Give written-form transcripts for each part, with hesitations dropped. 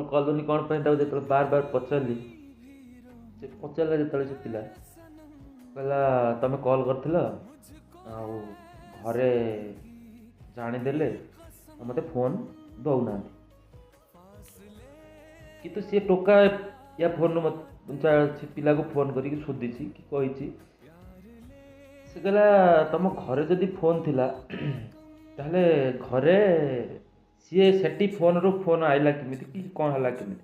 कलुनी कौन पे जो बार बार पचारि से पचारा जो से पिला कहला तुम कॉल कर घरे जानीदे मत फोन दौना कि सी टोका या फोन से पिला को फोन करके शोधी कि कही से कहला तुम घरे जदि फोन थिला ताहले घरे सी सेठी फोन रू फोन आइला केमिति कि कौन हला केमिति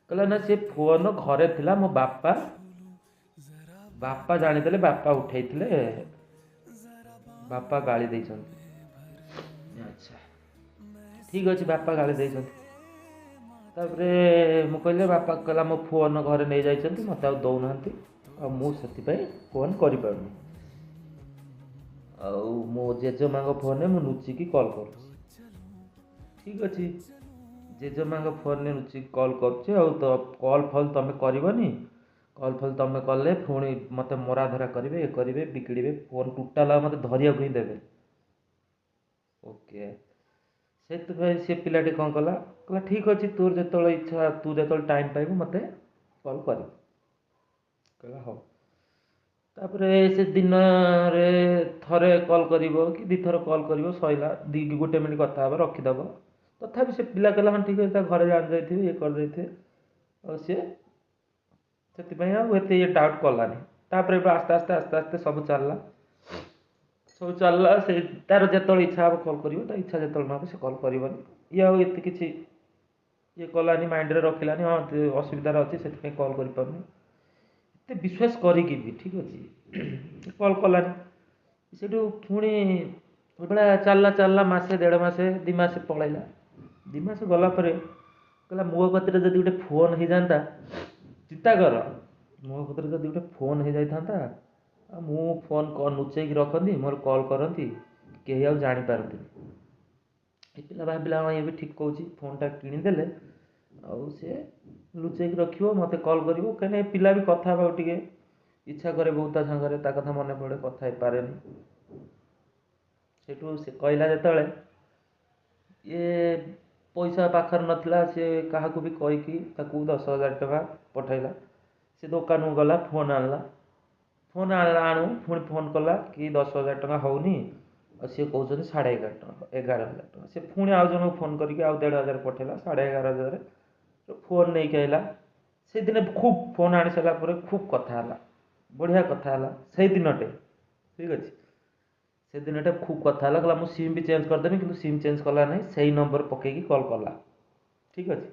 कहला ना सी फोन घरे थिला मो बापा बापा जानीदे बापा उठे बापा गाली दे अच्छा ठीक अच्छे बापा गाली दे मु कहले बापा कहला मो फोन घरे नहीं जाइछन्ति मते आ दौना मुझे फोन कर मो जेजेमा फोन में लुचिकी कॉल कर ठीक अच्छे जेजेमा फोन में लुचिकी कॉल कर तो कॉल फल तुम करनी कॉल फल तुम कले पुणी मत मरा धरा करेंगे ये करेंगे बिगड़े फोन टोटाल मत धरिया ही देवे ओके से सी पिलाटी कौन कला कहला ठीक अच्छे तोर जो इच्छा तू जो टाइम पाइबू मत कॉल कर कहला हाँ तापर से दिन रे थरे कॉल कर कि दी थर कॉल कर सैला गोटे मिनट कथा रखीदब तथापि से पिला कहला हाँ ठीक है घरे जान जाइए ये कर सी से ये डाउट कलानी तापर आस्ते आस्ते आस्ते आस्ते सब चलला से तार जो इच्छा हम कॉल कर इच्छा जो ना से कॉल कर ये आत कि ये कलानी माइंड रे रखिलानी हाँ असुविधा अच्छी से कॉल कर विश्वास करिकी भी ठीक अच्छे कॉल कलानी से पुणी बड़ा चलला चलला मसे देढ़ मसे दी मसे पलैला दी मस गलापर कहला मो कत गोटे फोन हो जाता चिंता कर मो कत गोटे फोन हो जाता मु फोन लुचे रखती मोर कॉल करती कहीं आ जापारती पिला भाविला हाँ ये भी ठीक कहूँ फोनटा किणीदे सी लुचे रख मत कॉल कर कहीं पिला भी कथा टे इच्छा करे बहुत सागर कथा मन पड़े कथा हो पारे से कहला जो ये पैसा पाखर नाला सी क्या भी कहीकि 10,000 टका पठेला से दुकान को गला फोन आणला आणु पुणी फोन कला कि 10,000 टका होनी सी कहते 11,500 टका 11,000 टका से पुणी आउ जन फोन करके आउ 1,500 पठेला 11,500 फोन नहीं आइला से दिन खूब फोन आनी सारापर खूब कथा बढ़िया कथा से दिनटे ठीक अच्छे से दिनटे खूब कथा कहला मुझे सिम भी चेंज करदेवी कि सिम चेंज कला ना से नंबर पकईकी कॉल कला ठीक अच्छे